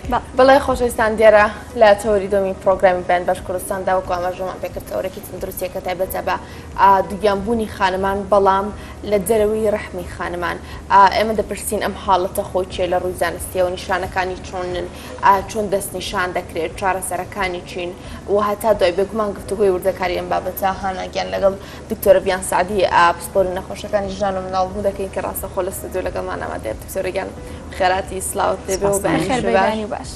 بەڵێ خۆشەویستان دیێرە لە تۆری دۆمی پرۆگرامی بەیان باش کوردستاندا وەکو ئاماژەمان پێکردەوەرەی تەندروستیەکە تایبەتە بە دووگیانبوونی خانمان بەڵام لە دەرەوەی ڕەحمی خانمان ئێمە دەپرسین ئەم حاڵەتە خۆی چێ لە ڕووی زانستیەوە نیشانەکانی چۆنن چۆن دەست نیشان دەکرێت چارەسەرەکانی چین و هەتا دوای بێگومان گفتوگوی وردەکاری ئەم بابەتە هاناگیان لەگەڵ دکتۆرە بیان سعدی پسپۆری نەخۆشەکانی ژان و مناڵبوو دەکەین کە ڕاستەخۆ لە ستودیۆ لەگەڵمان ئامادەیە دکتۆرەگیان خێراتی سلااوت دەبێ و بەنی باش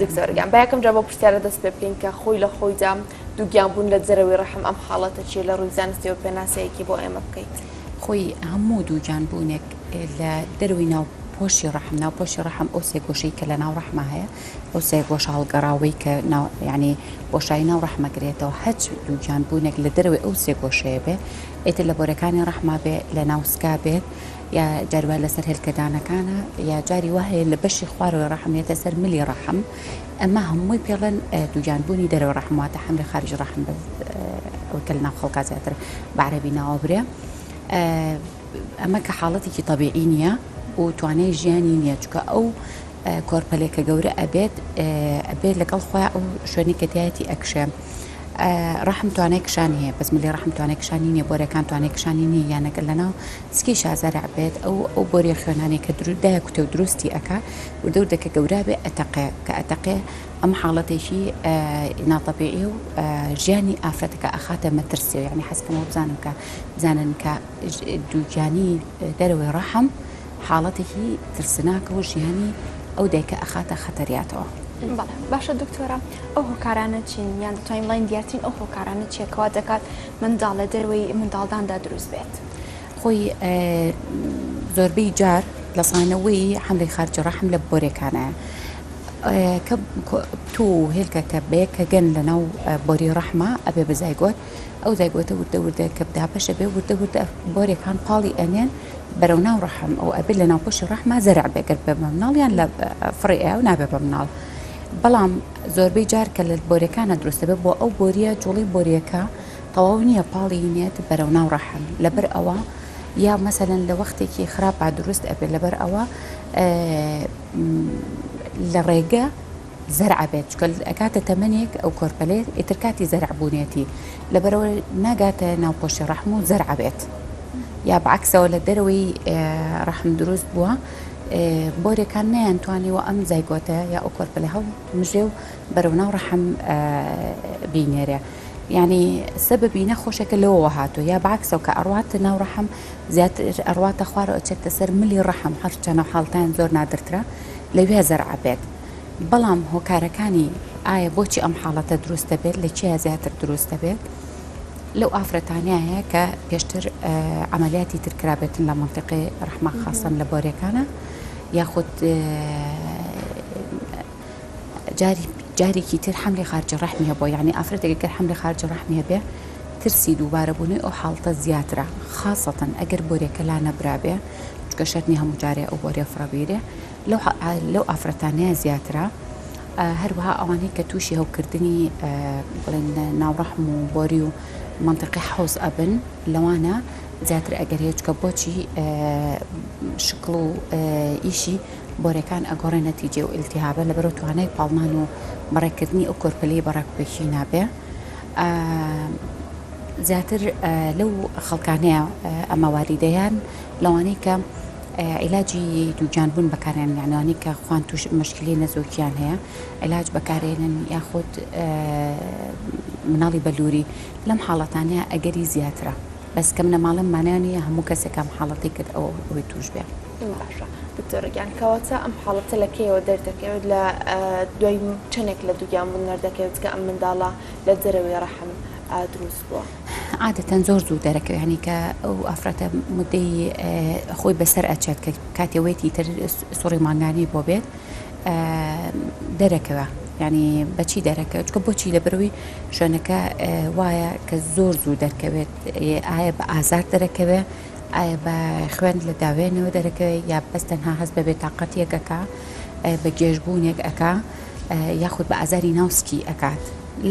دکتۆرگیان با یەکەم جا بۆ پرسیارە دەست پێ بکەین کە خۆی لە خۆیدا دووگیانبوون لە جەرەوەی ڕەحم ئەم حاڵەتە چیە لە ڕووی زانستیەوە پێناسەیەکی بۆ ئێمە بکەیت خۆی هەموو دووگیانبوونێک لە دەروی ناو پۆشی ڕەحم ناو پۆشی ڕەحم ئەو سێ گۆشەی کە لە ناو ڕەحمە هەیە ئەو سێ گۆشە هەڵگەڕاوی کە یعنی بۆشایی ناو ڕەحمەگرێتەوە هەچ دووگیانبوونێک لە دەروی ئەو سێ گۆشەیە بێ ئێتر لە بۆرەکانی ڕەحما بێ لە ناوسکا بێت یا جاروە لەسەر هێلکەدانەکانە یا جاری وهەیە لە بەشی خوارەوەی ڕەحمێتە سەر ملی ڕەحم ئەمە هەمووی پێڵەن دووگیانبوونی دەرەوە ڕەحمواتە حملی خارج ڕەحم ئەوکە لە ناو خەڵکا زیاتر بەعرەبی ناوە برێ ئەمە کە حاڵەتێکی طەبیعی نییە و توانای ژیانی نییە چکە ئەو کۆرپەلێکە گەورە ئەبێت لەگەڵ خۆیان ئەو شوێنی کەتیایەتی ئەکشێ ڕەحم توانای کشانی هەیە بەس ملی ڕەحم توانای کشانی نییە بۆرەکان توانای کشانی نییە یانەگەر لەناو سکی شازەرع بێت ئەو بۆریە خوێنانی کە دایە کوتە و دروستی ئەکا و دەوردەکە گەورە بێ ئەتەقێ کە ئەتەقێ ئەم حاڵەتێکی ناتەبیعی و ژیانی ئافرەتەکە ئەخاتە مەترسی و یعنی حەزکەمەوە بزانن کە دووگیانی دەرەوەی ڕەحم حاڵەتێکی ترسناکە و ژیانی ئەو دایکە ئەخاتە خەتەریاتەوە. باشە دکتۆرە ئەو هۆکارانە چین یان دەتوانین بڵین دیارترین ئەو هۆکارانە چیەکەوا دەکات منداڵ لە دەروەی منداڵداندا دروست بێت خۆی زۆربەی جار لە سانەوەی حملی خارج ڕەحم لە بۆرێکانە کە تو هێلکە کە بەیەکە گەن لە ناو بۆری ڕەحمە ئەبێ بە زایگۆت ئەو زایگۆتە وردە کە بداپەشە بێ وردە بۆرێکان پاڵی ئەنێن بەرەو ناو ڕەحم ئەو ئەبێ لە ناو پۆشی ڕەحمە زەرع بێگەر بە مناڵ یان لە فڕی ئەو نابێ بە مناڵ بەڵام زۆربەی جار کە لە بۆرەکانە دروستە بێت بۆ ئەو بۆریە جوڵی بۆریەکە تەواو نییە پاڵی نێت بەرەو ناو ڕەحم لەبەر ئەوە یا مەسەلەن لە وەختێکی خراپ دروست ئەبێت لەبەر ئەوە لە ڕێگە زەرع بێت چکە ئەکاتە تەمەنێک ئەو کۆرپەلێت ئیتر کاتی زەرعبوونێتی لەبەرەوە ناگاتە ناو پۆشی ڕەحم و زەرع بێت یا بەعکسەوە لە دەرەوەی ڕەحم دروست بووە بۆرێکان نەیانتوانیوە ئەم زایگۆتە یا ئەو کۆرپەلە هەڵ مژێ و بەرەو ناو ڕەحم بینێرە یعنی سەبەبی نەخۆشێکە لەوەوە هاتووە یا بەعکسەوە کە ئەڕواتە ناو ڕەحم زیاتر ئەڕواتە خوارەوە ئەچێتە سەر ملی ڕەحم هەرچەنە حاڵتان زۆر نادرترە لەوێ زەرع بێت بەڵام هۆکارەکانی ئایا بۆچی ئەم حاڵەتە دروستە بێت لە چیا زیاتر دروستە بێت لەو ئافرەتانایە کە پێشتر عملیاتی ترکرابێتن لە منطقی ڕەحمە خاصن لە بۆرەکانە یاخود جارێکی تر حملی خارج ڕەحمیە بۆ یعنی ئافرەتێکگەر حملی خارج ڕەحمیە بێ ترسی دووبارەبوونی ئەو حاڵتە زیاترە خاصەتەن ئەگەر بۆرێکە لا نەبرابێ چکە شەرنی هەموو جارێ ئەو بۆرێ فڕەبیرێ لەو ئافرەتانەیە زیاترە هەروەها ئەوانەی کە تووشی هەوکردنی بڵێن ناوڕەحم و بۆری و منطقی حوز ئەبن لەوانە زیاتر ئەگەرێت کە بۆچی شکڵ و ئیشی بۆرەکان ئەگۆڕێ نەتیجێ و ئیلتیهابە لەبەرەوە توانای پاڵمان و بەڕێکردنی ئەو کۆرپەلەی بەڕێکپێکی نابێ زیاتر لەو خەڵکانەیە ئەمە واریدەیان لەوانەی کە عیلاجی دووگیانبوون بەکارێن یانوانی کە خوان توش مشکلی نەزۆکیان هەیە عیلاج بەکارێنن یاخود مناڵی بەلووری لەم حاڵەتانەیە ئەگەری زیاترە بەس کەم نەماڵم مانیانە هەموو کەسێکم حاڵەتی کرد ئەوەی توش بێ باشە دکتۆرگیان کەواتە ئەم حاڵەتە لە کێوە دەردەکەوێت لە دوای چەندێک لە دووگیانبوون نەردەکەوێت کە ئەم منداڵە لە دەرەوەی ڕەحم دروست بووە عادەتەن زۆر زوو دەرەکەوێت هەنی کە ئەو ئافرەتە مدەی خۆی بەسەر ئەچێت کە کاتێوێتی تر سوڕی مانگانی بۆ بێت دەرەکەوە ینی بەچی دەرەکەوێت چکە بۆچی لە بەرەوەی شوێنەکە وایە کە زۆر زوو دەرکەوێت ئایا بە ئازار دەرەکەوێت ئایا بە خوێن لە داوێنەوە دەرەکەوێت یا بەس تەنها هەست بەبێت تااقەتیەکەکە بە گێژبوونێک ئەکا یاخود بە ئازاری ناوسکی ئەکات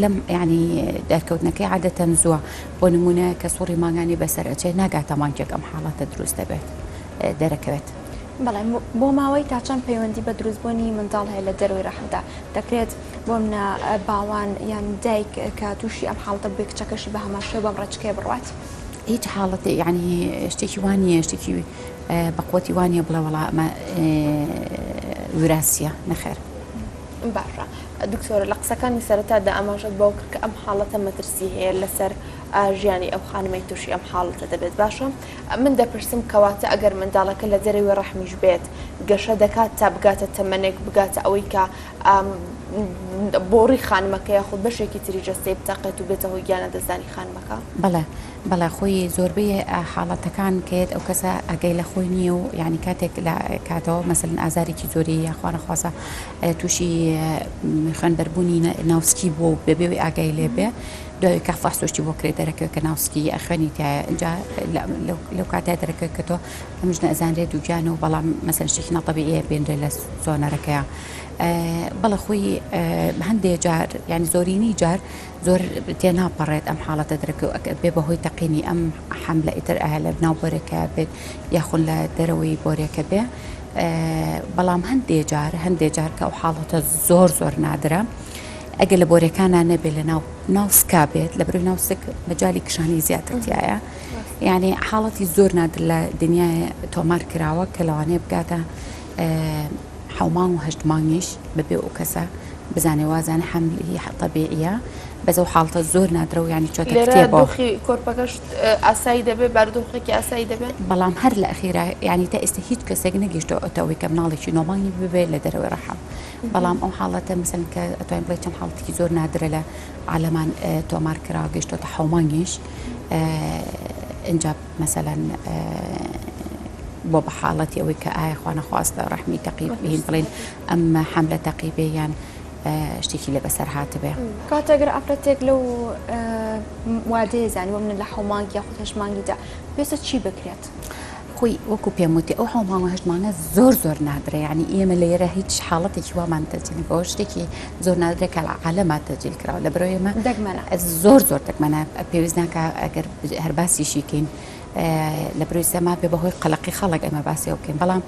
لەم ینی دەرکەوتنەکەی عادەتەن زووە بۆ نمونە کە سوڕی ماگانی بەسەر ئەچێت ناگاتە مانکێک ئەم حاڵەتە دروست دەبێت دەرەکەوێت بەڵێ بۆ ماوەی تا چەند پەیوەندی بە دروستبوونی منداڵ هەیە لە دەروی ڕەحمدا دەکرێت بۆ منە باوان یان دایک کە تووشی ئەم حاڵتە بێ کچەکەشی بە هەماشێ بەم ڕەچکێ بڕات هیچ حاڵەت یعنی شتێکی وانە شتێکی بەقوتی وانە بڵێ وڵا ئەمە وراثیە نەخێر. باشە دکتۆر لە قسەکانی سەرەتادا ئاماژەت بۆ کرد کە ئەم حاڵەتە مەترسی هەیە لەسەر ژیانی ئەو خانمەی تووشی ئەم حاڵەتە دەبێت. باشە من دەپرسم کەواتە ئەگەر منداڵەکە لە دەرەوەی ڕەحمیش بێت گەشە دەکات تا بگاتە تەمەنێک بگاتە ئەوەی کە بۆڕی خانمەکە یاخود بەشێکی تری جەستەی بتەقێت و بێتە هۆی گیانە دەزانی خانمەکە. بەڵێ خۆی زۆربەی حاڵەتەکان کێت ئەو کەسە ئەگەی لە خۆی نییە و یعنی کاتێک لە کاتەوە مەسەلەن ئازارێکی زۆری یاخواانە خواسە تووشی خوێنبەربوونی ناوسکی بۆ بەبێ ئاگای لێبێ دوای کە فەحسۆشتی بۆ کرێت دەرەکەوێت کە ناوسکی ئەخوێنی تایە اینجا لەو کاتای دەرەکەوێت کە تۆ ئەمش نەئەزانرێت و گیانە و بەڵام مەسەلەن شتێکی ناتەبیعیە بێنرێت لە زۆنەرەکەیە. بەڵە خۆی هەندێک جار ینی زۆرینی جار زۆر تێناپەڕێت ئەم حاڵەتە دەرەکە بێ بەهۆی تەقینی ئەم حەملە ئیتر ئایا لە بناو بۆرێکە بێت یاخون لە دەرەوەی بۆرێکە بێ. بەڵام هەندێک جار کە ئەو حاڵەتە زۆر نادرە ئەگەر لە بۆرەکانە نەبێت لە ناوسکا بێت لە بروی ناوسک مەجای کشانی زیاترتیایە یعنی حاڵەتی زۆر نادر لە دنیای تۆمار کراوە کە لەوانەیە بگاتە حومان و هەشت مانگیش بەبێ ئەو کەسە بزانێ وازانە حەملی تەبیعیە بەزەو حاڵتە زۆر نادرە و ینی چۆتە کتێبەوە کۆرپەکەش ئاسایی دەبێت بارودۆخێکی ئاسایی دەبێت بەڵام هەر لە ئەخیرا ینی تا ئێستا هیچ کەسێک نەگەیشتەوە ئەوەی کە مناڵێکی نۆمانگی ببێت لە دەرەوەی ڕەحم. بەڵام ئەو حاڵەتە مەسەلەن کە ئەتوانین بڵێ چەند حاڵەتێکی زۆر نادرە لە عالەمان تۆمار کراوە گەیشتۆتە حومانگیش ئینجا مەسەلەن بۆ بە حاڵەتی ئەوەی کە ئایا خوا نەخواستە ڕەحمی تەقیب بهین بڵێن ئەمە حەملە تەقیبێ یان شتێکی لە بەسەر هاتبێ. کاتەگەر ئافرەتێک لەو وادەیە زانی وە من لە حومانگی یاخود هەشمانگیدا پێویستە چی بکرێت؟ خۆی وەکو پێم وتی ئەو حومانگ و هەشتمانە زۆر نادرە ینی ئێمە لێرە هیچ حاڵەتێکی وامان تەجیل بۆ شتێکی زۆر نادرە کە لە عالەمات تەجیل کراوە لە بەرەوەی ئێمە دەگمەنە زۆر دەگمەنە پێویست ناکە ئەگەر هەر باسیشیکەین لە بروی سەما بێ بەهۆی قەلەقی خەڵک ئەمە باسی بکەین بەڵام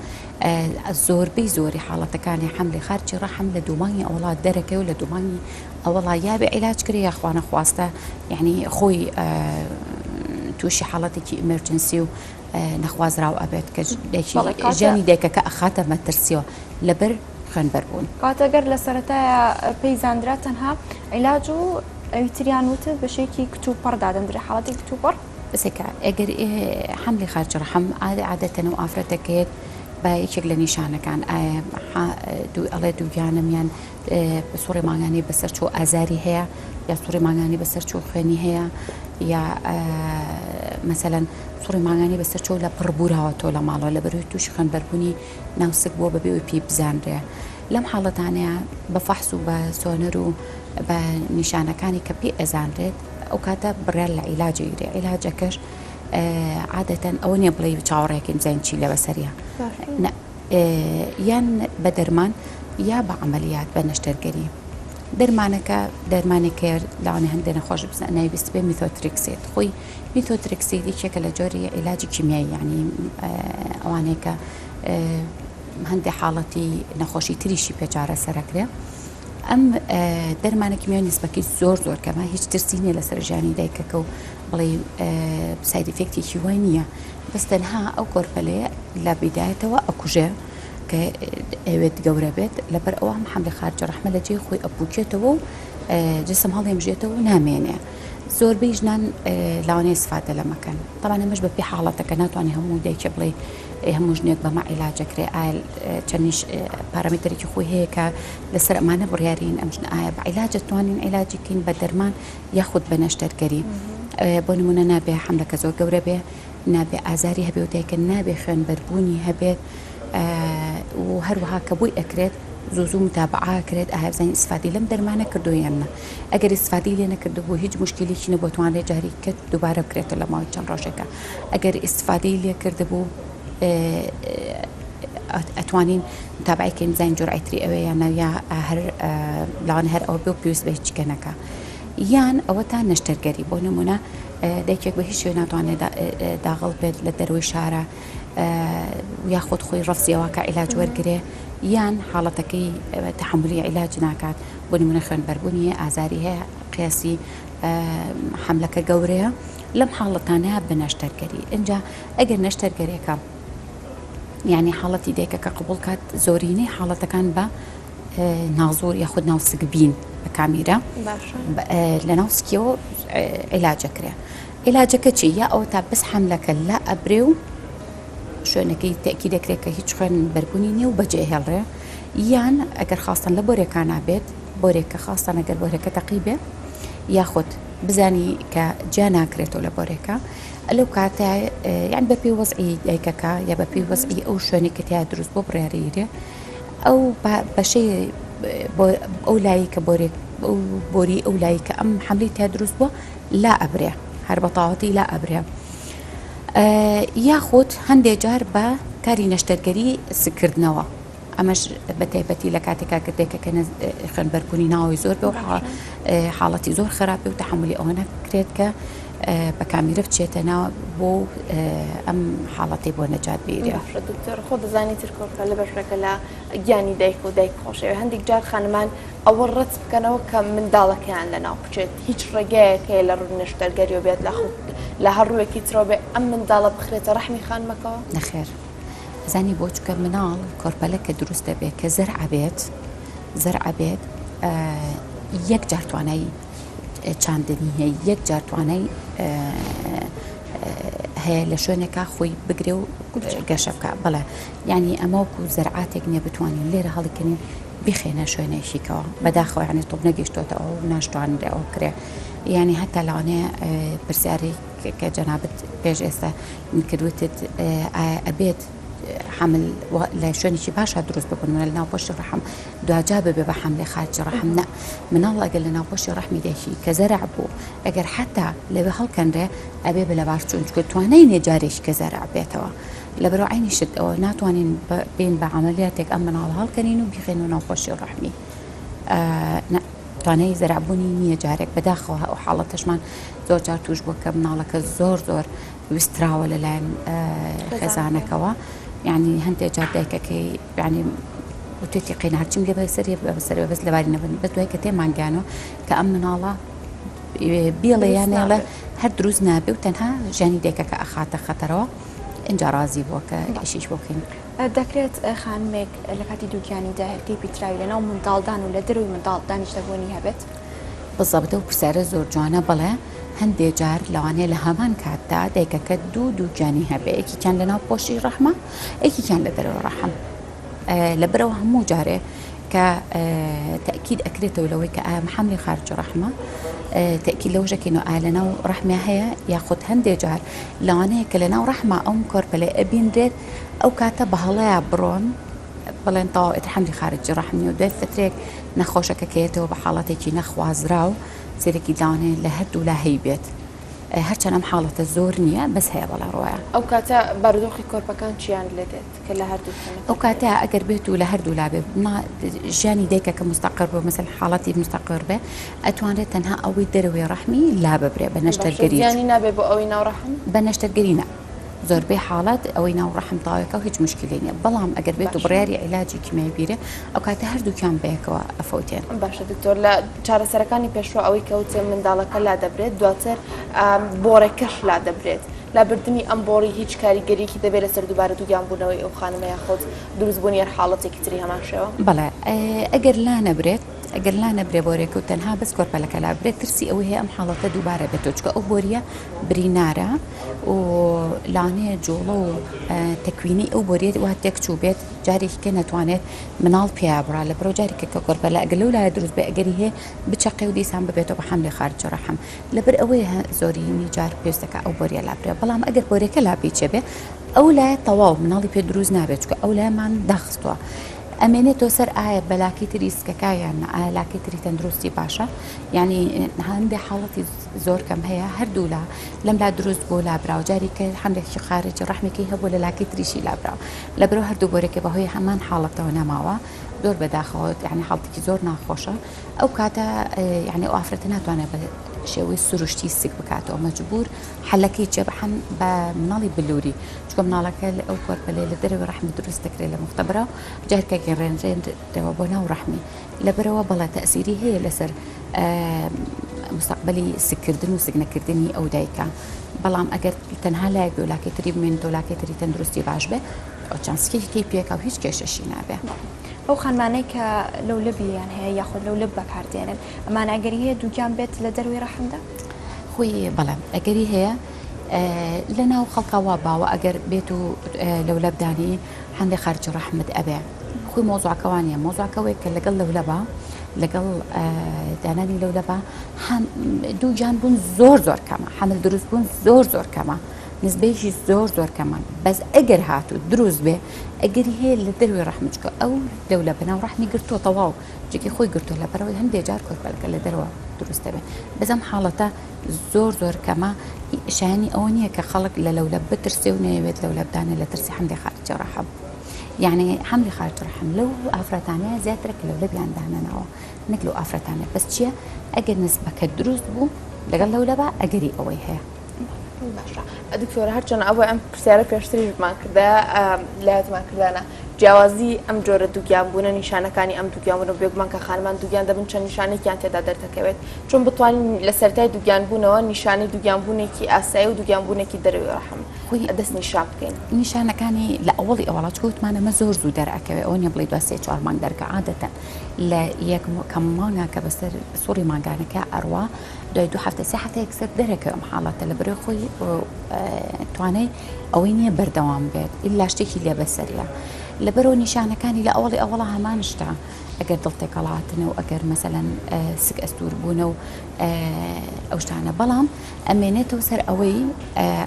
زۆربەی زۆری حاڵەتەکانی حەملی خارجی ڕەحم لە دوومانی ئەوڵات دەرەکەی و لە دوومانی ئەوڵا یا بێ عیلاج کرێ یاخواانە خواستە یعنی خۆی تووشی حاڵەتێکی ئیمەرجنسی و نەخوازراو ئەبێت کە ژیانی دایکەکە ئەخاتە مەترسیەوە لەبەر خوێنبەربوون. کاتەگەر لە سەرەتایە پەیزاندرا تەنها عیلاج و ئەویتریان وتە بەشێکی کتوپەڕدا دەندرێ حاڵەتی کتوپەڕ بسێکە ئەگەر حەملی خارج ڕەحم عادەتەن و ئافرەتەکەیت بە یەکێک لە نیشانەکان ئایا ئەڵێ دووگیانم یان سوڕی ماگانی بەسەر چۆ ئازاری هەیە یا سوڕی ماگانی بەسەر چۆ خوێنی هەیە یا مەسەلەن سوڕی ماگانی بەسەر چۆ لە پڕبووراوە تۆ لە ماڵەوە لە بەروی تووشی خوێنبەربوونی ناوسک بۆ بەبێ پێی بزانرێ لەم حاڵەتانەیە بە فەحس و بە سۆنەر و بە نیشانەکانی کە پێی ئەزانرێت ئەو کاتە بڕیان لە عیلاجی گرێ عیلاجەکەش عادەتەن ئەوە نییە بڵێ چاوەڕێکی بزانین چی لە بەسەریە یان بە دەرمان یا بە عملیات بە نەشتەرگەری دەرمانەکە دەرمانێکە لاوانێ هەندێک نەخۆش ناویست بێ میثۆترێکسێت خۆی میثۆترێکسێت یەکێکە لە جۆری عیلاجی کیمیایی یعنی ئەوانەیە کە هەندێک حاڵەتی نەخۆشی تریشی پێجارە سەرەکرێ ئەم دەرمانە کیمیایی نسبەکی زۆر کەمە هیچ ترسی نیە لەسەر ژیانی دایکەکە و بڵێ ساید ئیفێکتێکی وای نییە بەس تەنها ئەو کۆرپەلەیە لە بیدایەتەوە ئەکوژێ کە ئەوێت گەورە بێت لەبەر ئەوە هەم حەملی خارجە ڕەحمە لە جێی خۆی ئەپوکێتەوە و جسم هەڵێمژێتەوە و نامێنێ زۆربەی ژنان لاوانەیە استفادە لەمەکەن طبعا ئەمەش بە پێی حاڵەتەکە ناتوانێت هەموو دایکە بڵێ هەموو ژنێک بەمە عیلاجەکرێ ئایا چەندیش پارامترێکی خۆی هەیە کە لەسەر ئەمانە بڕیارین ئەم ژن ئایا بە عیلاجە توانین عیلاجیکەین بە دەرمان یاخود بە نەشتەرگەری بۆ نمونە نابێ حەملەکە زۆر گەورە بێ نابێ ئازاری هەبێ و دایکە نابێ خوێنبەربوونی هەبێت و هەروەها کە بووی ئەکرێت زوو متابعا کرێت ئایا بزانین ئیسفادی لەم دەرمانە کردو یاننا ئەگەر ئیسفادی لێ نەکردو بۆ هیچ مشکلێکی نەبوو توانێت جاری کرد دووبارە بکرێتە لە ماوەی چەند ڕۆژێکە ئەگەر ئیسفادی لێ کردبوو ئەتوانین متابعیکەین بزانین جورعیتری ئەوەیە یانە یا هەر لاوان هەر ئەوە بێ و پێویست بە هیچ شتێکەکە یان ئەوە تا نەشتەرگەری بۆ نمونە دایکێک بە هیچ شوێ ناتوانێت داغڵ بێت لە دەروی شارە ویاخود خۆی ڕفزیەوە کە عیلاج وەرگێ یان حاڵەتەکەی تحملی عیلاج ناکات بۆ نمونە خوێنبەربوونی ئازاری هەیە قیاسی حملەکە گەورەیە لەم حاڵەتانەیە بە نەشتەرگەری اینجا ئەگەر نەشتەرگەریەکە یعنی حاڵەتی دایکە کە قبول کات زۆرینەی حاڵەتەکان بە نازۆر یاخود ناوسگبین بە کامیرە لە ناوسکیەوە عیلاجەکرێ عیلاجەکە چی یا ئەو تا بس حملەکە لا ئەبرێ و شوێنەکەی تەکی دەکرێت کە هیچ خوێن بەربوونی نییە و بەجێ هێڵڕێ یان ئەگەر خاستن لە بۆرێکان نابێت بۆرێکە خاستان ئەگەر بۆرەکە تەقیبێ یاخود بزانی کە جا ناکرێتەوە لە بۆرێکە لەو کاتە یان بە پێی وەزعی دایکەکە یا بە پێی وەزعی ئەو شوێنی کە تیا دروست بۆ بڕیارەیرێ ئەو بەشەی ئەو لایی کە بۆری ئەو لایی کە ئەم حملی تا دروست بووە لا ئەبرێ هەر بە تاوەتی لا ئەبرێ یاخود هەندێک جار بە کاری نەشتەرگەری سکردنەوە ئەمەش بە تایبەتی لە کاتێکا کردێکە کە خوێنبەربوونی ناوی زۆر بێ و حاڵەتی زۆر خراپی و تحملی ئەوە نەکرێت کە بە کامیرە بچێتە ناو بۆ ئەم حاڵەتی بۆ نەجات بیرێ دکتۆر خۆ دەزانی ترکۆکە لە بەشەکە لە گیانی دایک و دایک خۆشەوە هەندێک جار خانمان ئەوە ڕەت بکەنەوە کە منداڵەکەیان لە ناو بچێت هیچ ڕێگەیەکەیە لە ڕوو نەشتەرگەری و بێت لە هەر ڕوویەکی ترۆ بێ ئەم منداڵە بخرێتە ڕەحمی خانمەکەەوە نەخێر زانی بۆ چکە مناڵ کۆرپەلە کە دروست دەبێت کە زەرع بێت یەک جار توانای چاندنی هەیە یەک جار توانای هەیە لە شوێنێکا خۆی بگرێ و گەشە بکە بەڵێ یعنی ئەمەوەکو زەرعاتێک نییە بتوانین لێرە هەڵیکردین بخێنە شوێنێکیکەوە بەداخەوە ینی تۆ نەگەیشتۆتە ئەو ناشتوانرێ ئەو کرێ یعنی هەتا لەوانەیە پرسیاری کە جەنابەت پێش ئێستا کردوتت ئەبێت حمل لە شوێنێکی باشە دروست ببن لە ناوپۆشی ڕەحم دوجا ببێ بە حملێ خارجی ڕەحم نە مناڵ ئەگەر لە ناوپۆشی ڕەحمی دێکی کە زەرع بوو ئەگەر حتا لەوێ هەڵکەندرێ ئەبێ بە لە بارچوون چکە توانای نێجارێکی کە زەرع بێتەوە لە بەرەو عینی شت ئەوە ناتوانین بین بە عملیاتێک ئەم مناڵ هەڵکەنین و بیخێن و ناوپۆشی ڕەحمی توانای زەرعبوونی نییە جارێک بەداخەوە ئەو حاڵەتەشمان زۆر جار توش بووە کە مناڵەکە زۆر ویستراوە لەلایەن خێزانەکەەوە یعنی هەندێک جار دایکەکەی ینی وتێتی قینارچیم لێ بەسەر بەس لەباری نەبن بە دوای کە تێمانگیانەوە کە ئەم مناڵە بیڵێ یانێڵە هەر دروست نابێ و تەنها ژیانی دایکەکە ئەخاتە خەتەرەوە اینجا ڕازی بووە کە ئیشیش بۆکەین دەکرێت خانمێک لە کاتی دووگیانیدا هەرکەی پیتراوی لەناو منداڵدان و لە دەروی منداڵ دانیشتەبوونی هەبێت بەزەبتە و پرسیارە زۆر جوانە بڵێ هەندێک جار لەوانەیە لە هەمان کاتدا دایکەکە دووگیانی هەبێ یەکیان لە ناو پۆشی ڕەحمە یەکیان لە دەرەوە ڕەحم لە بەرەوە هەموو جارێ کە تەکید ئەکرێتەوە لەوەی کە ئایا حملی خارجی ڕەحمە تەکید لەوژەکەین و ئایا لە ناو ڕەحمە هەیە یاخود هەندێک جار لەوانەیە کە لە ناو ڕەحمە ئەوم کۆرپەلێ ئەبیندرێت ئەو کاتە بە هەڵەیە بڕۆن بڵێن تاوا حملی خارجی ڕەحمی و دوای فترێک نەخۆشەکە کێتەوە بە حاڵەتێکی نەخوازرا و سێرەکی داوانێ لە هەردوو لا هەی بێت هەرچەند ئەم حاڵەتە زۆر نییە بەس هەیە بەڵا ڕۆیە ئەو کاتە بارودۆخی کۆرپەکان چیان لێ دێت کە لە هەردوو ئەو کاتە ئەگەر بێت و لە هەردوو لا بێ ژیانی دایکە کە مستەقر بۆ مەسەل حاڵەتی مستەقر بێ ئەتوانێت تەنها ئەوەی دەروێ ڕەحمی لا ببرێ بە نەشتەرگەری ژیانی نابێ بۆ ئەوەی ناو ڕەحم بە نەشتەرگەری نە زۆربەی حاڵات ئەوەی ناو ڕەحم تاوەکە و هیچ مشکلی نیە بەڵام ئەگەر بێت و بڕیاری عیلاجی کیمیایی بیرێ ئەو کاتە هەردووکیان بەیەکەوە ئەفەوتێن باشە دکتۆر لە چارەسەرەکانی پێشوە ئەوەی کەوتێ منداڵەکە لا دەبرێت دواتر بۆڕێکەش لا دەبرێت لابردنی ئەم بۆڕی هیچ کاریگەریەکی دەبێت لەسەر دووبارە دووگیانبوونەوەی ئەو خانمە یاخۆت دروستبوونی هەر حاڵەتێکی تری هەمان شێوە بەڵێ ئەگەر لا نەبرێت ئەگەر لا نەبرێ بۆرێک و تەنها بەس کۆرپەلەکە لا برێت ترسی ئەوەی هەیە ئەم حاڵەتە دووبارە بێتەوە چکە ئەو بۆریە برینارە و لانەیە جوڵە و تەکوینی ئەو بۆریێت وا تێک چوو بێت جارێککە نەتوانێت مناڵ پیابڕا لە بڕۆ جارێکە کە کۆرپەلە ئەگەر لەو لایە دروست بێ ئەگەری هەیە بچەقێ و دیسان ببێتەوە بە حملی خارجی ڕەحم لەبەر ئەوەی زۆرینی جار پێویستەکە ئەو بۆریە لابرێ بەڵام ئەگەر بۆرێکە لا پیچێ بێ ئەو لایە تەواو مناڵی پێ دروست نابێت چکە ئەو لایەمان داخستووە ئەمێنێتەوە سەر ئایا بەلاکی تری سکەکایان ئایا لاکی تری تەندروستی باشە یعنی هەندێک حاڵەتی زۆر کەم هەیە هەردوو لا لەم لا دروست بۆ لابراوە جاری کە هەندێکی خارجی ڕەحمێکی هەبوو لە لاکی تریشی لابراوە لەبەرەوە هەردوو بۆرێکە بەهۆی هەمان حاڵەتەوە نەماوە زۆر بەداخەوە یعنی حاڵەتێکی زۆر ناخۆشە ئەو کاتە یعنی ئەو ئافرەتە ناتوانێت شێوەی سروشتی سک بکاتەوە مەجبور حەلەکەی جەبحەن بە مناڵی بلووری چکە مناڵەکە ئەو کۆرپەلێ لە دەرەوەی ڕەحمی دروست دەکرێت لە مختبرە جارکە گەڕێنرێنەوە بۆ ناو ڕەحمی لەبەرەوە بەڵێ تەسیری هەیە لەسەر مستقبلی سکردن و سگنەکردنی ئەو دایکە بەڵام ئەگەر تەنها لایەک ولاکەی تری بمێن ولاکەی تری تەندروستی باش بێ ئەو چانسکێکی پێکە و هیچ کێشەشی نابێ ئەو خانمانەی کە لەو لەبیان هەیە یاخود لەو لب بەکاردێنن ئەمان ئەگەری هەیە دووگیان بێت لە دەروی ڕەحمدا خۆی بەڵام ئەگەری هەیە لە ناو خەڵکاوا باوە ئەگەر بێت و لەو لەبدانی هەندێک خارج ڕەحمت ئەبێ خۆی مۆزوعەکەوانە مۆزوعەکەوەی کە لەگەڵ لەو لەبا لەگەڵ دانانی لەو لەبا دوو جان بوون زۆر کەمە حەمل دروست بوون زۆر کەمە نسبەیەکی زۆر کەمە بەس ئەگەر هاتو دروست بێ ئەگەری هەیە لە دەروی ڕەحمچکە ئەو لەو لە بەناو ڕەحمی گرتووە تەواو جێکی خۆی گرتووە لە بەرەوەی هەندێک جار کۆرپەلەکە لە دەرەوە دروستە بێ بەزەم حاڵەتە زۆر کەمە شایانی ئەوە نییە کە خەڵک لە لەو لە بترسێ و نەیەوێت لەو لە بدانە لە ترسی حەملی خارجە ڕەحم يعني حمل خارج الرحم لو افرتانه زياترك لو لبيان دهنناوه نك لو افرتانه بس چیه اگر نسبه كدروس بو لەگەڵ لەو لەبا ئەگەری ئەوەی هەیە باشە دکتۆرە هەرچەند ئەوە ئەم پرسیارە پێشتریشمان کردە لایەتمان کردانە جیاوازی ئەم جۆرە دووگیان بوونە نیشانەکانی ئەم دووگیان بوونە بێگومان کە خانمان دووگیان دەبن چەند نیشانێکیان تێدا دەردەکەوێت چۆن بتوانین لە سەرەتای دووگیان بوونەوە نیشانەی دووگیان بوونێکی ئاسایی و دووگیان بوونێکی دەروی ڕەحم دەست نیشان بکەین نیشانەکانی لە ئەوڵی ئەوڵات چوتمانەمە زۆر زوو دەرەکەوێت ئەو نیە بڵێ دو سێ چوار مانگ دەرکە عادەتەن لە یەکەم مانگە کە بەسەر سوڕی مانگانەکە ئەڕوا دوای دو هەفتە سێ هەفتەیەک سەر دەرەکە ئەم حاڵەتە لە بەرەوەی خۆی توانای ئەوەی نییە بەردەوام بێت ئیلا شتێکی لێ بەسەریە لەبەرەوە نیشانەکانی لە ئەوڵی ئەوڵە هەمانشتا ئەگەر دڵتێکەڵاتنە و ئەگەر مەسەلەن سک ئەستور بوونە و ئەو شتانە بەڵام ئەمێنێتەوە سەر ئەوەی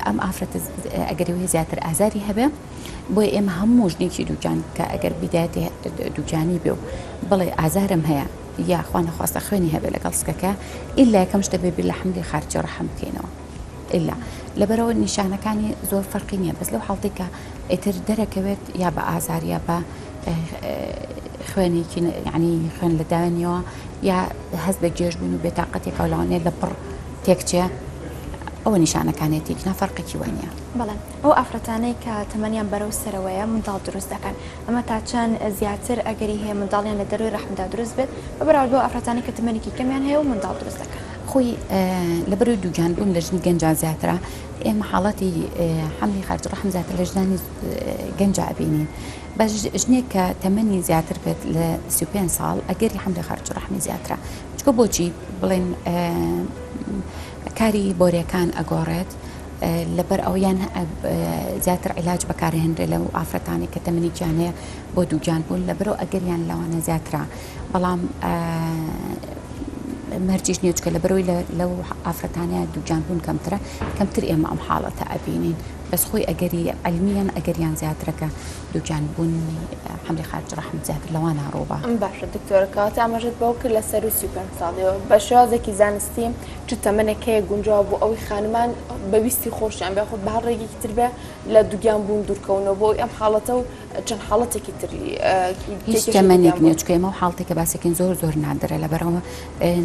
ئەم ئافرەتە ئەگەریەوەی زیاتر ئازاری هەبێ بۆی ئێمە هەموو ژنێکی دووجان کە ئەگەر بیدایەتی دووجانی بێ و بڵێ ئازارم هەیە یا خوا نەخواستە خوێنی هەبێ لەگەڵ سکەکە ئیلا یەکەم شتە بێ لە حەملی خارجی ڕەحم بکەینەوە ئیلا لەبەرەوە نیشانەکانی زۆر فەرقی نییە بەس لەو حاڵەی کە ئیتر دەرەکەوێت یا بە ئازار یا بە خوێنێکی یعنی خوێن لە داوێنیەوە یا هەست بە گێژبوون و بێتاقەتێکە و لەوانەیە لە پڕ تێکچێ ئەوە نیشانەکانێتی نافەرقێکی وەنیە بەڵێن ئەو ئافرەتانەی کە تەمەنیان بەرەو سەرەوەیە منداڵ دروست دەکەن ئەمە تا چەند زیاتر ئەگەری هەیە منداڵیان لە دەروی ڕەحمدا دروست بێت بەبراورد بۆ ئافرەتانی کە تەمەنێکی کەمیان هەیە و منداڵ دروست دەکەن خۆی لەبەروی دووجان بوون لە ژنی گەنجان زیاترە ئێمە حاڵەتی حەملی خارج ڕەحم زیاتر لە ژنانی گەنج ئەبینین بە ژنێک کە تەمەنی زیاتر بێت لە 35 ساڵ ئەگەری حەملی خارج ڕەحمی زیاترە چکە بۆچی بڵێن کاری بۆریەکان ئەگۆڕێت لەبەر ئەویان زیاتر عیلاج بەکارهێنرێت لەو ئافرەتانی کە تەمەنی گیانەیە بۆ دووجان بوون لەبەرەوە ئەگەریان لەوانە زیاترە بەڵام مەرجیش نییە چکە لەبەرەوەی لەو ئافرەتانەیە دووجان بوون کەمتر ئێمە ئەم حاڵەتە ئەبینین بەس خۆی ئەگەری علمیان ئەگەریان زیاترەکە دووجان بوون حەملی خارج ڕەحم زیاتر لەوانە ڕۆبە باشە دکتۆرەکەواتە ئاماژەت بەو کرد لە سەر و 35 ساڵیەوە بە شێوازێکی زانستی چ تەمەنێکەیە گونجاو بۆ ئەوەی خانمان بەویستی خۆشیان بێ خۆ بەهەر ڕێگێکی تر بێ لە دووگیان بوون دوورکەونەوە بۆ ئەم حاڵەتە و چەند حاڵەتێکی تری هیچ تەمەنێک نییە چکە ئێمە حاڵتێکە باسێکین زۆر نادرە لەبەرەوە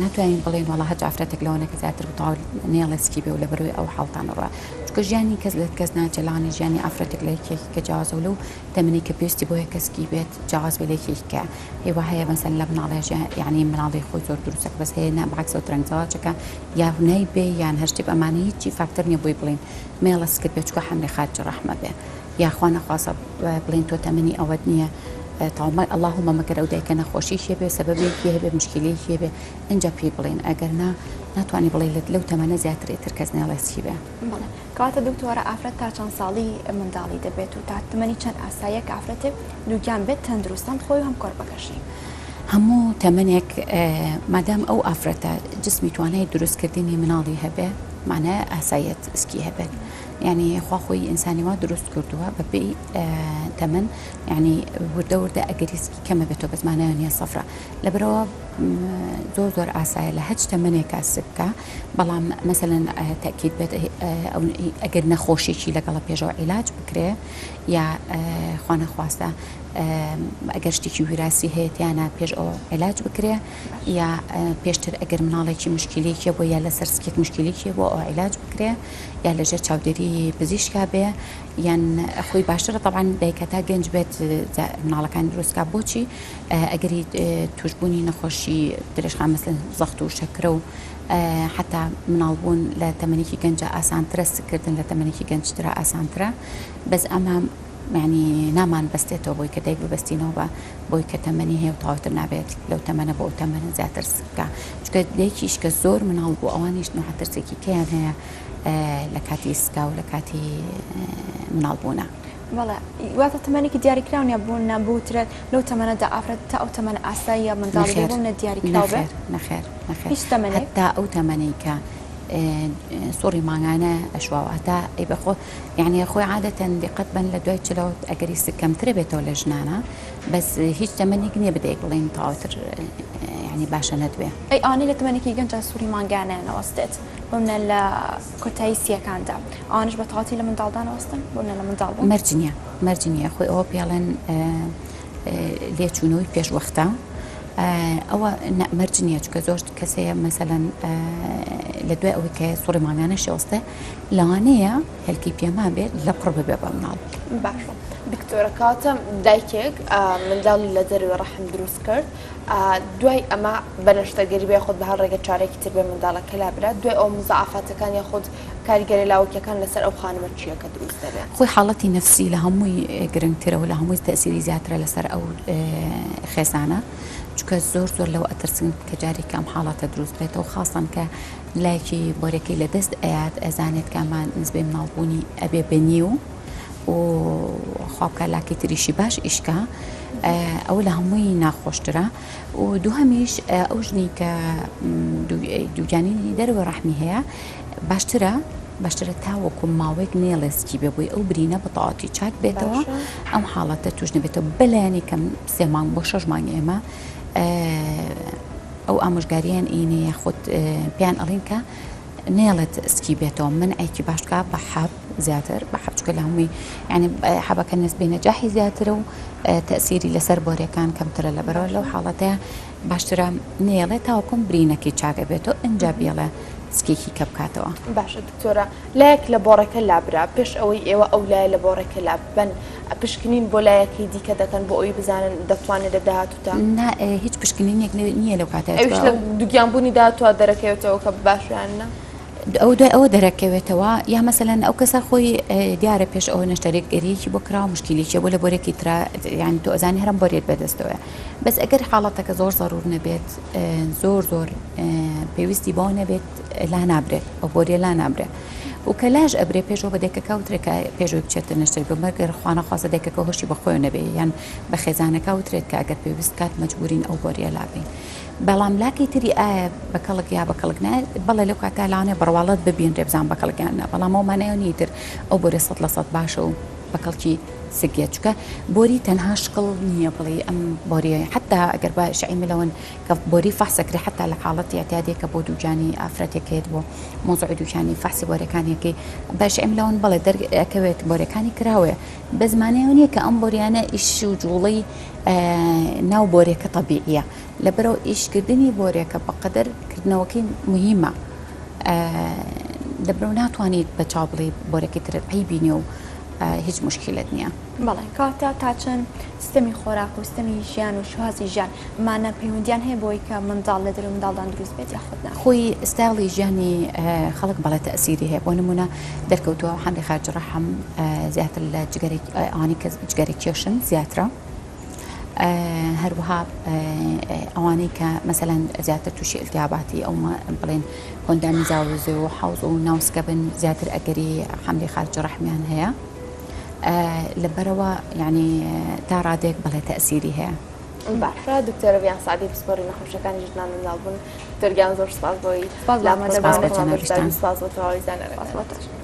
ناتوانین بڵێن وەڵا هەج ئافرەتێک لەوەنەکە زیاتر بتەواو نێڵسکی بێ و لەبەرەوەی ئەو حاڵتانە ڕوا چکە ژیانی کەس لە کەس ناچەلانی ژیانی ئافرەتێک لە یەکێکی کە جیاوازە و لەو تەمەنی کە پێویستی بۆ کەسکی بێت جیاواز بێ لە یەکێککە هێوا هەیە مەسەن لە مناڵێژە یعنی مناڵی خۆی زۆر دروستەکە بەس هەیە بەعکسەوە ترەنگزەڵاچەکە یا هونای بێ یان هەشتی ئەمانە هیچی فاکتەر نییە بۆی بڵێن مێڵەس کرد بێت چکە حەملی خارج ڕەحمە بێ یاخوا نەخواسە بڵێن تۆ تەمەنی ئەوەت نییە تاومە اللهم مەگەر ئەو دایکە نەخۆشیشیە بێ سەبەبێکی هەبێ مشکلەیەکی هەبێ ئەنجا پێی بڵێن ئەگەر نا ناتوانانی بڵێ لەو تەمەنە زیاتر ئیتر کەس نێڵێسی بێ کەواتە دکتۆرە ئافرەت تا چەند ساڵی منداڵی دەبێت و تا تەمەنی چەند ئاساییە کە ئافرەتێک دووگیان بێت تەندروستان خۆی هەم کۆرپەکەشی هەموو تەمەنێک مادام ئەو ئافرەتە جسمی توانای دروستکردنی مناڵی هەبێ معناه ئاسایەت اسکی هەبێت يعني خواخوي إنساني ما درست كردوها ببي تمن يعني وردة أجريسكي كما بتو بس معناه هي صفرة لبروا زور عساية لهج تمنية كاسبكا بلام مثلا تأكيد بيت أو أجر نخوشي شيء لقلا بيجوا علاج بكرة يا خوانا خواسته ئەگەر شتێکی ویراسی هەیەیانە پێش ئەو علاج بکرێ یا پێشتر ئەگەر مناڵێکی مشکلێکیە بۆ یا لەسەر سکێک مشکلێکیە بۆ ئەو علاج بکرێ یا لەژێر چاودێری پزیشکا بێ یان خۆی باشترە طبعاً دایکە تا گەنج بێت مناڵەکانی دروستکە بۆچی ئەگەری توشببوونی نەخۆشی درێژخان مەسلەن زەخت و شەکرە و حتا مناڵبوون لە تەمەنێکی گەنجە ئاسانترە سکردن لە تەمەنێکی گەنجترە ئاسانترە بەس ئەمە يعني نامان بەستێتەوە بۆی کە دایک ببەستینەوە بە بۆی کە تەمەنی هەیە و تاواتر نابێت لەو تەمەنە بۆ ئەو تەمەنە زیاتر سکە چکە دایکیش کە زۆر مناڵ بوو ئەوانیش نوحترسێکی کەیان هەیە لە کاتی سکا و لە کاتی مناڵبوونە. بەڵێ واتە تەمەنێکی دیاریکراونیە بوون نەبووترێت لەو تەمەنەدا ئافرەت تا ئەو تەمەنە ئاساییە منداڵی بوون نە دیاریکراو بێت نەخێر هیچ تەمەنێک تا ئەو تەمەنەی کە سۆری ماگانە ئەشواوە تا ئەی بەخۆ یعنی خۆی عادەتەن دقت بن لە دوای چلەوە ئەگەری سکەمترە بێتەوە لە ژنانە بەس هیچ تەمەنێک نییە بدەیت بڵێن تاواتر ینی باشە نەدوێ ئەی ئانی لە تەمەنێکی گەنج سووری ماگانەوەستێت بمنە لە کۆتایی سیەکاندا ئانش بە تاواتی لە منداڵدانەوەستن بۆنە لە منداڵ مەرجنیە خۆی ئەوە پێڵێن لێچوونەوەی پێشوەختە ئەوە مەرجنیە چکە زۆر کەسەیە مەسەلەن لە دوای ئەوەی کە سوڕی ماگانە شێوەستە لەوانەیە هەلکی پێما بێت لە پڕ ببێ بە مناڵ باشە دکتۆرە کاتە دایکێک منداڵی لە دەروی ڕەحم دروست کرد دوای ئەمە بەنەشتەگەری بێ خۆت بە هەر ڕێگە چارێکی تر بێ منداڵەکە لابرات دوای ئەو مزعافاتەکان یا خۆت کاریگەری لاوکیەکان لەسەر ئەو خانمە چیە کە دروست دەبێت خۆی حاڵەتی نفسی لە هەمووی گرنگترە و لە هەمووی تەسیری زیاترە لەسەر ئەو خێزانە چکە زۆر لەو ئەترسن کە جارێک ئەم حاڵاتە دروست بێتەوە خاصن کە لایەکی بۆرەکەی لە دەست ئەیات ئەزانێت کامان نسبەی مناڵبوونی ئەبێ بەنی و خوابکە لاکی تریشی باش ئیشکە ئەو لە هەمووی ناخۆشترە و دووهەمیش ئەو ژنی کە دووجانی دەروە ڕەحمی هەیە باشترە تاوەکو ماوەیەک نێڵێسکی بێ بۆی ئەو برینە بەتەواتی چاک بێتەوە ئەم حاڵەتە توش نەبێتەوە بەلایەنی کەم 3 مانگ بۆ 6 مانگ ئێمە ئەو ئامۆژگاریان ئینەیە خۆت پێیان ئەڵین کە نێڵێت سکی بێتەوە من ئەیکی باشکە بە حەب زیاتر بە حەبچکە لە هەمووی ینی حەبەکە نسبەی نەجاحی زیاترە و تەسیری لەسەر بۆرەکان کەمترە لەبەرەوە لەو حاڵەتەیە باشترە نێڵێ تاوەکم برینەکەی چاکە بێتەوە ئەنجا بێڵە سکێکی کە بکاتەوە باشە دکتۆرە لایەک لە بۆڕەکە لابرا پێش ئەوەی ئێوە ئەو لایە لە بۆڕێکە لابن پشکنین بۆ لایەکی دیکە دەکەن بۆ ئەوی بزانن دەتوانێت لە داهاتووتا هیچ پشکنینێک نییە لەو کاتە ئەوش لە دووگیانبوونی داهاتوە دەرەکەوێتەوە کە باشیانە ئەو دوای ئەوە دەرەکەوێتەوە یا مەسەلەن ئەو کەسە خۆی دیارە پێش ئەوە نەشتەرێک گەریەکی بۆ کرا و مشکلیکی بۆ لە بۆرەکی ترا یان تۆ ئەزانی هەرم بۆرێت بەدەستەوە بەس ئەگەر حاڵەتەکە زۆر زەرور نەبێت زۆر پێویستی بۆ نەبێت لا نابرێت ئەو بۆرێ لا نابرێت و کە لاژ ئەبرێ پێشەوە بە دێکەکە وترێکە پێشەوەی بچێتە نەشتەر بمەگەر خوانە خوازە دێکەکە هۆشی بەخۆی نەبێ یان بە خێزانەکە وترێت کە ئەگەر پێویست کات مەجبورین ئەو بۆریە لابین بەڵام لاکی تری ئایا بەکەڵک یا بەکەڵک نایە بەڵێ لەو کاتا لاوانێ بڕواڵەت ببین ڕێبزان بەکەڵکیانە بەڵام ئەومانەیەنی تر ئەو بۆرە 100% باشە و بەکەڵکی سگێت چکە بۆری تەنها شکڵ نییە بڵێ ئەم بۆریە حتا ئەگەر بە شعی ملەوەن کە بۆری فەحسەکرێ حتا لە حاڵەتی ئەتیادێکە بۆ دووجانی ئافرەتێکێت بۆ مۆزوعی دووجانی فەحسی بۆرەکانێکی بە شعی ملەوەن بڵێ دەرکەوێت بۆرەکانی کراوێ بە زمانەیە نییە کە ئەم بۆریانە ئیش و جوڵەی ناو بۆرێکە طبیعیە لەبەرەوە ئیشکردنی بۆرێکە بەقەدەر کردنەوەکەی مهمە لەبەرەوە ناتوانیت بە چاو بڵێ بۆرەکەی ترت عیبینێ و هیچ مشکلت نییە بەڵێ کاتە تا چەند سیستەمی خۆراک و سیستەمی ژیان و شوازی ژیان مانە پەیوەندیان هەیە بۆی کە منداڵ لە دەرەوە منداڵدان دروست بێت یاخودنا خۆی ستایڵی ژیانی خەڵک بەڵێ تەسیری هەیە بۆ نمونە دەرکەوتووە حەملی خارج ڕەحم زیاتر لە ئەوانی کە جگەرێک کێشن زیاترە هەروەها ئەوانەی کە مەسەلەن زیاتر تووشی ئلتیاباتی ئەو بڵێن کۆندامی زاوزێ و حەوز و ناوسکە بن زیاتر ئەگەری حەملی خارج ڕەحمیان هەیە لەبەرەوە یعنی تا ڕادێک بەڵێ تەسیری هەیە باشە دکتۆرە بیان سعدی پسپۆری نەخۆشەکانی ژنان منداڵبوون دەرگیان زۆر سپاس بۆی سپاس بۆ تەواوی سپاس بۆ تەواوی زانەرەکان